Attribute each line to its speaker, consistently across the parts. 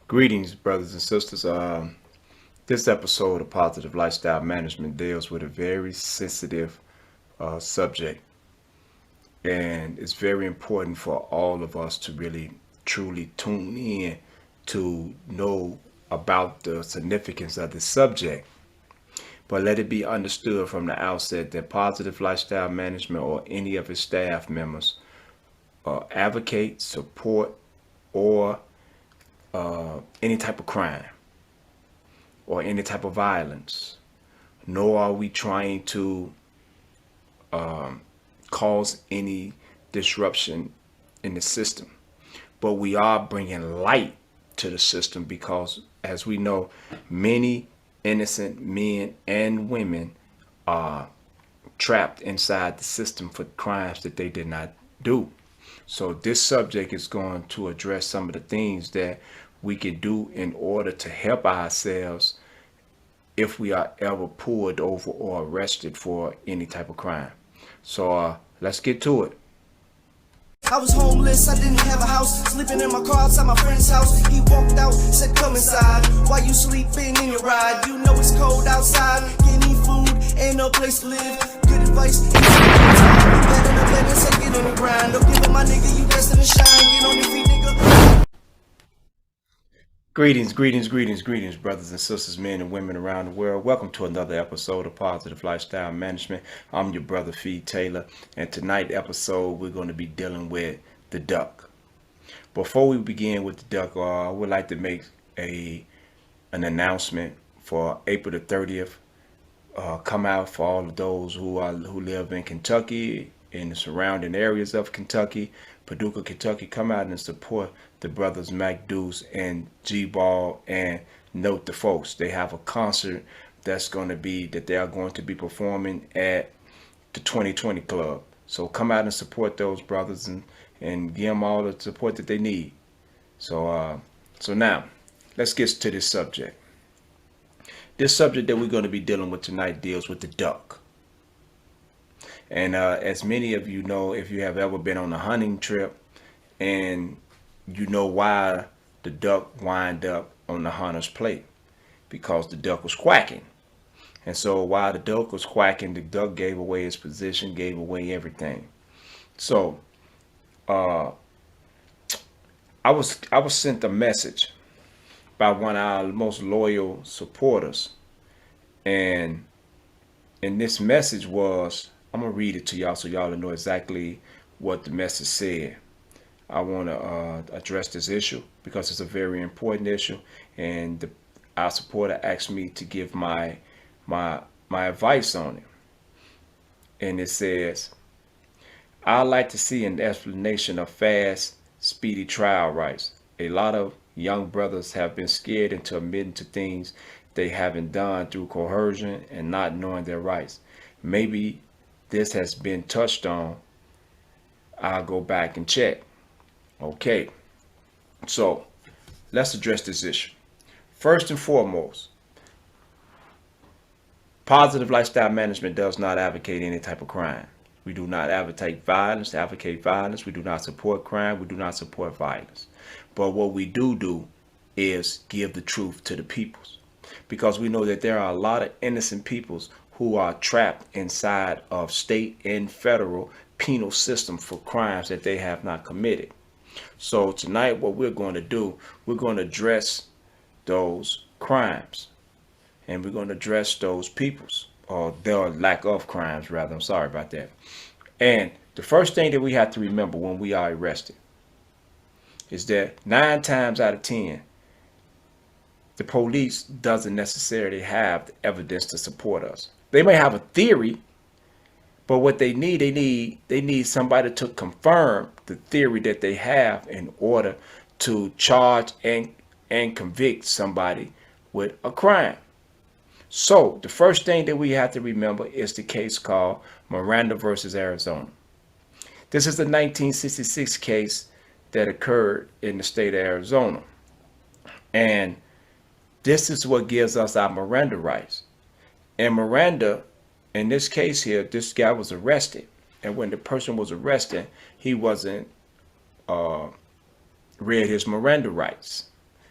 Speaker 1: Greetings, brothers and sisters. This episode of Positive Lifestyle Management deals with a very sensitive subject, and it's very important for all of us to really truly tune in to know about the significance of the subject. But let it be understood from the outset that Positive Lifestyle Management or any of its staff members advocate, support, or any type of crime or any type of violence, nor are we trying to cause any disruption in the system. But we are bringing light to the system because, as we know, many innocent men and women are trapped inside the system for crimes that they did not do. So this subject is going to address some of the things that we can do in order to help ourselves if we are ever pulled over or arrested for any type of crime. So let's get to it.
Speaker 2: I was homeless, I didn't have a house, sleeping in my car outside my friend's house. He walked out, said come inside, while you sleeping in your ride. You know it's cold outside, can't eat food, ain't no place to live. Good advice, better than better, say get on the grind. Don't give up my nigga, you destined to shine, get on your feet nigga.
Speaker 1: Greetings, brothers and sisters, men and women around the world. Welcome to another episode of Positive Lifestyle Management. I'm your brother, Fee Taylor, and tonight's episode, we're going to be dealing with the duck. Before we begin with the duck, I would like to make an announcement for April the 30th. Come out for all of those who live in Kentucky, in the surrounding areas of Kentucky, Paducah, Kentucky. Come out and support the brothers Mac Deuce and G-Ball, and note the folks. They have a concert that they are going to be performing at the 2020 Club. So come out and support those brothers and give them all the support that they need. So now let's get to this subject. This subject that we're going to be dealing with tonight deals with the duck. And as many of you know, if you have ever been on a hunting trip, and you know why the duck wind up on the hunter's plate, because the duck was quacking. And so while the duck was quacking, the duck gave away his position, gave away everything. So I was sent a message by one of our most loyal supporters, and this message was, I'm gonna read it to y'all so y'all know exactly what the message said. I want to address this issue because it's a very important issue, and our supporter asked me to give my advice on it. And it says, I'd like to see an explanation of fast, speedy trial rights. A lot of young brothers have been scared into admitting to things they haven't done through coercion and not knowing their rights. Maybe this has been touched on. I'll go back and check. Okay, so let's address this issue. First and foremost, Positive Lifestyle Management does not advocate any type of crime. We do not advocate violence. We do not support crime. We do not support violence. But what we do is give the truth to the peoples, because we know that there are a lot of innocent peoples who are trapped inside of state and federal penal system for crimes that they have not committed. So tonight what we're going to do, we're going to address those crimes, and we're going to address those peoples, or their lack of crimes rather. I'm sorry about that. And the first thing that we have to remember when we are arrested is that 9 times out of 10, the police doesn't necessarily have the evidence to support us. They may have a theory, but what they need somebody to confirm the theory that they have in order to charge and convict somebody with a crime. So the first thing that we have to remember is the case called Miranda versus Arizona. This is the 1966 case that occurred in the state of Arizona. And this is what gives us our Miranda rights. And Miranda, in this case here, this guy was arrested. And when the person was arrested, he wasn't read his Miranda rights.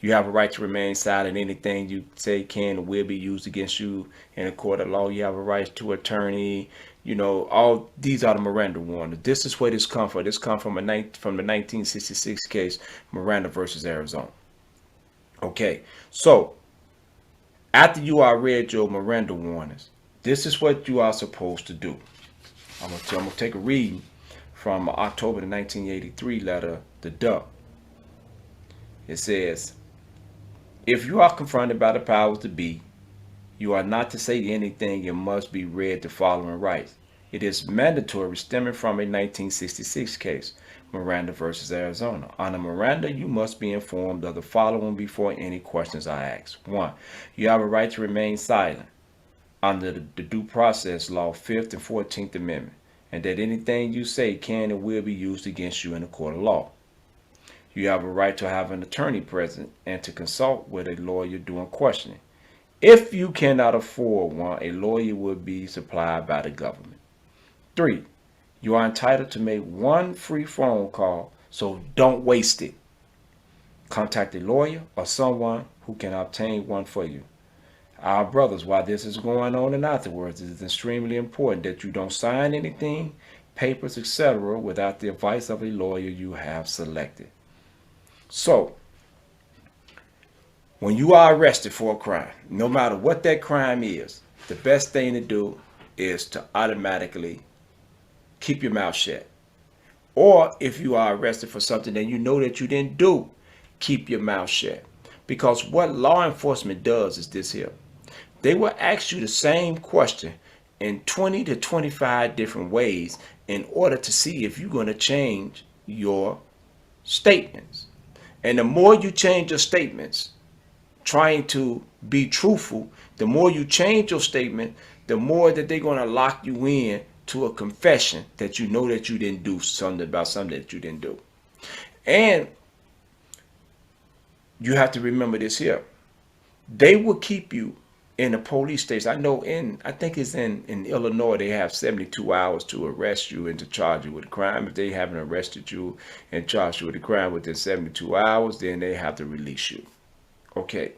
Speaker 1: You have a right to remain silent. Anything you say can or will be used against you in a court of law. You have a right to attorney. You know, all these are the Miranda warnings. This is where this come from. This come from the 1966 case, Miranda versus Arizona. Okay, so after you are read your Miranda warnings, this is what you are supposed to do. I'm gonna take a reading from October 1983 letter, the Duck. It says, if you are confronted by the powers to be, you are not to say anything and must be read the following rights. It is mandatory stemming from a 1966 case, Miranda versus Arizona. Under Miranda, you must be informed of the following before any questions are asked. 1. You have a right to remain silent under the Due Process Law, 5th and 14th Amendment, and that anything you say can and will be used against you in a court of law. You have a right to have an attorney present and to consult with a lawyer during questioning. If you cannot afford one, a lawyer will be supplied by the government. 3. You are entitled to make one free phone call, so don't waste it. Contact a lawyer or someone who can obtain one for you. Our brothers, while this is going on and afterwards, it is extremely important that you don't sign anything, papers, etc., without the advice of a lawyer you have selected. So, when you are arrested for a crime, no matter what that crime is, the best thing to do is to automatically keep your mouth shut. Or if you are arrested for something that you know that you didn't do, keep your mouth shut. Because what law enforcement does is this here. They will ask you the same question in 20 to 25 different ways in order to see if you're going to change your statements. And the more you change your statements, trying to be truthful, the more you change your statement, the more that they're going to lock you in to a confession that you know that you didn't do something about something that you didn't do. And you have to remember this here. They will keep you in the police station. I know I think it's in Illinois, they have 72 hours to arrest you and to charge you with a crime. If they haven't arrested you and charged you with a crime within 72 hours, then they have to release you. Okay.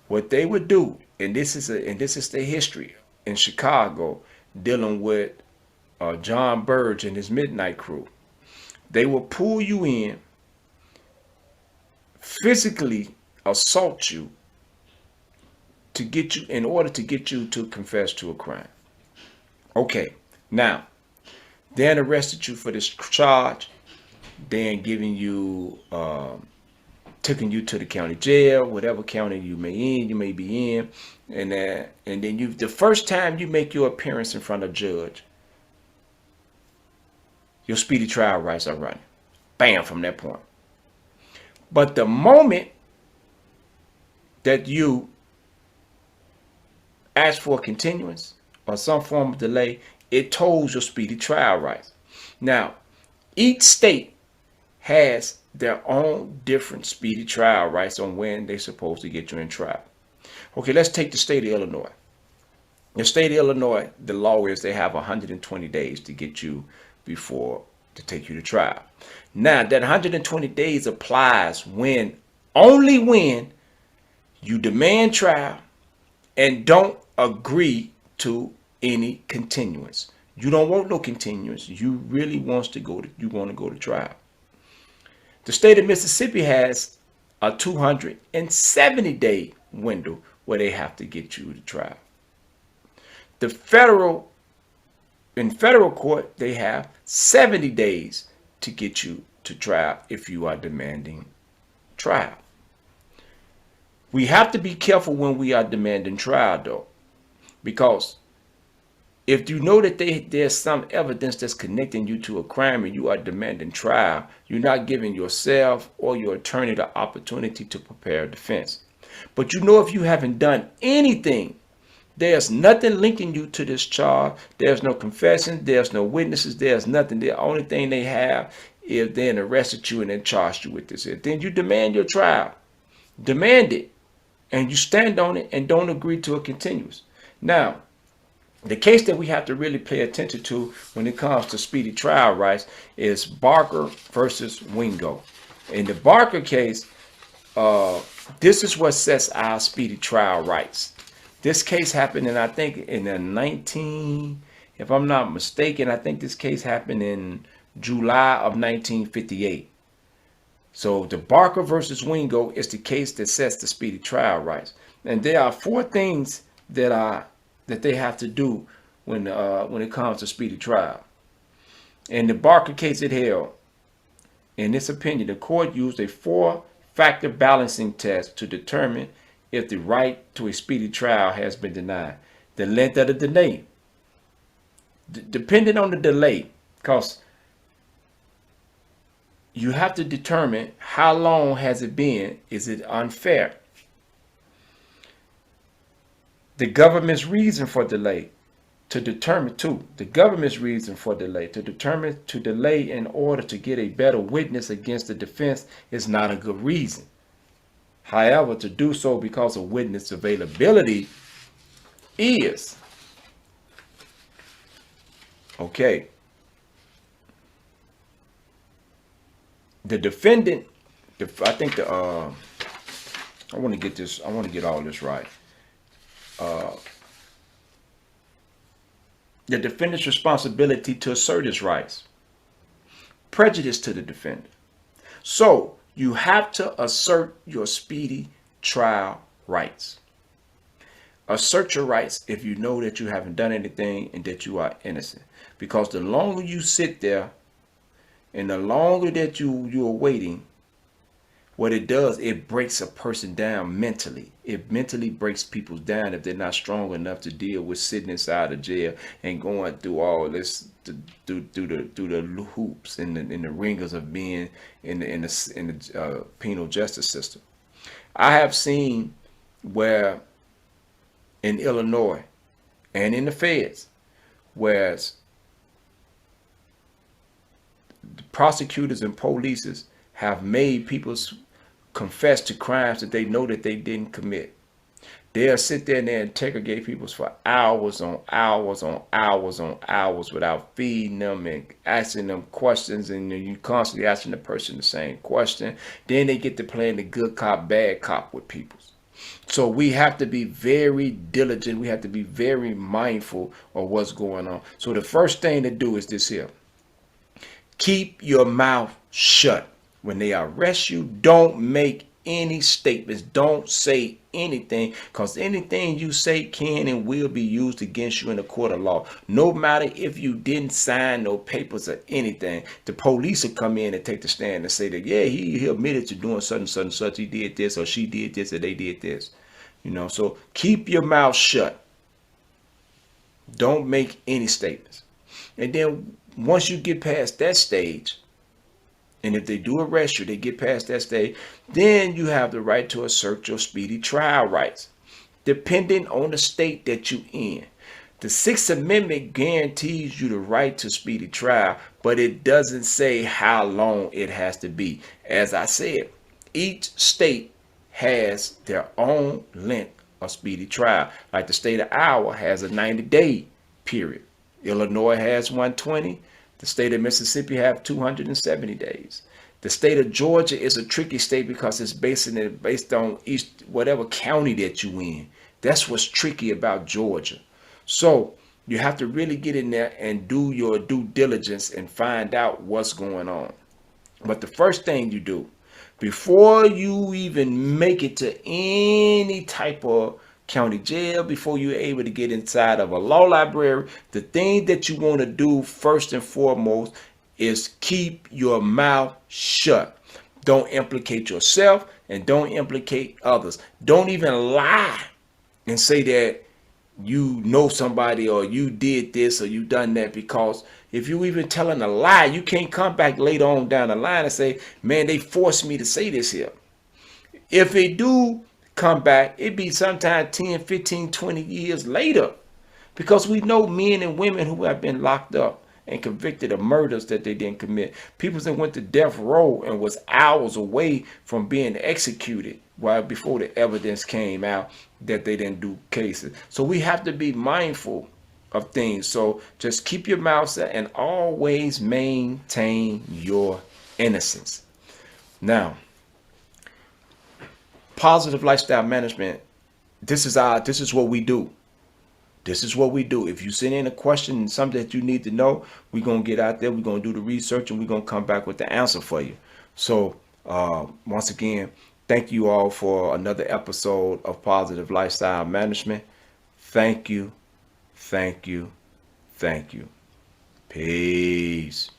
Speaker 1: What they would do, and this is the history in Chicago dealing with John Burge and his Midnight Crew. They will pull you in, physically assault you to get you, in order to get you to confess to a crime. Okay, now, then arrested you for this charge, then giving you, taking you to the county jail, whatever county you may be in, and then the first time you make your appearance in front of a judge, your speedy trial rights are running. Bam, from that point. But the moment that you ask for a continuance or some form of delay, it tolls your speedy trial rights. Now, each state has their own different speedy trial rights on when they're supposed to get you in trial. Okay, let's take the state of Illinois. The state of Illinois, the law is they have 120 days to get you to take you to trial. Now, that 120 days applies only when you demand trial and don't agree to any continuance. You don't want no continuance. You really want to go to trial. The state of Mississippi has a 270-day window where they have to get you to trial. In federal court, they have 70 days to get you to trial if you are demanding trial. We have to be careful when we are demanding trial, though, because if you know that there's some evidence that's connecting you to a crime and you are demanding trial, you're not giving yourself or your attorney the opportunity to prepare a defense. But you know, if you haven't done anything, there's nothing linking you to this charge. There's no confession. There's no witnesses. There's nothing. The only thing they have is then arrested you and then charged you with this. Then you demand your trial. Demand it. And you stand on it and don't agree to a continuance. Now, the case that we have to really pay attention to when it comes to speedy trial rights is Barker versus Wingo. In the Barker case, This is what sets our speedy trial rights. This case happened in, I think, in the if I'm not mistaken, I think this case happened in July of 1958. So the Barker versus Wingo is the case that sets the speedy trial rights. And there are 4 things that they have to do when it comes to speedy trial. In the Barker case, it held, in its opinion, the court used a 4-factor balancing test to determine if the right to a speedy trial has been denied. The length of the delay. Depending on the delay, because you have to determine how long has it been. Is it unfair? The government's reason for delay. To determine the government's reason for delay, to delay in order to get a better witness against the defense is not a good reason. However, to do so because of witness availability is. Okay. The defendant, I think I want to get all this right. The defendant's responsibility to assert his rights. Prejudice to the defendant. So you have to assert your speedy trial rights. Assert your rights if you know that you haven't done anything and that you are innocent. Because the longer you sit there and the longer that you're waiting, what it does, it breaks a person down mentally. It mentally breaks people down if they're not strong enough to deal with sitting inside of jail and going through all this, through the hoops and the ringers of being in the penal justice system. I have seen where in Illinois and in the feds, whereas the prosecutors and police have made people confess to crimes that they know that they didn't commit. They'll sit there and they'll interrogate people for hours on hours on hours on hours without feeding them and asking them questions, and you constantly asking the person the same question. Then they get to playing the good cop, bad cop with people. So we have to be very diligent. We have to be very mindful of what's going on. So the first thing to do is this here. Keep your mouth shut. When they arrest you, don't make any statements. Don't say anything, because anything you say can and will be used against you in a court of law. No matter if you didn't sign no papers or anything, the police will come in and take the stand and say that, yeah, he admitted to doing such and such and such. He did this or she did this or they did this. You know, so keep your mouth shut. Don't make any statements. And then once you get past that stage, and if they do arrest you, they get past that stage, then you have the right to assert your speedy trial rights, depending on the state that you're in. The Sixth Amendment guarantees you the right to speedy trial, but it doesn't say how long it has to be. As I said, each state has their own length of speedy trial. Like the state of Iowa has a 90-day period. Illinois has 120. The state of Mississippi have 270 days. The state of Georgia is a tricky state because it's based on whatever county that you in. That's what's tricky about Georgia. So you have to really get in there and do your due diligence and find out what's going on. But the first thing you do, before you even make it to any type of county jail, before you're able to get inside of a law library, the thing that you want to do first and foremost is keep your mouth shut. Don't implicate yourself and don't implicate others. Don't even lie and say that you know somebody or you did this or you done that, because if you even telling a lie, you can't come back later on down the line and say, man, they forced me to say this here. If they do come back, it be sometime 10, 15, 20 years later, because we know men and women who have been locked up and convicted of murders that they didn't commit. People that went to death row and was hours away from being executed before the evidence came out that they didn't do cases. So we have to be mindful of things. So just keep your mouth shut and always maintain your innocence. Now, Positive lifestyle management. This is what we do. This is what we do. If you send in a question and something that you need to know, we're going to get out there. We're going to do the research and we're going to come back with the answer for you. So once again, thank you all for another episode of Positive Lifestyle Management. Thank you. Thank you. Thank you. Peace.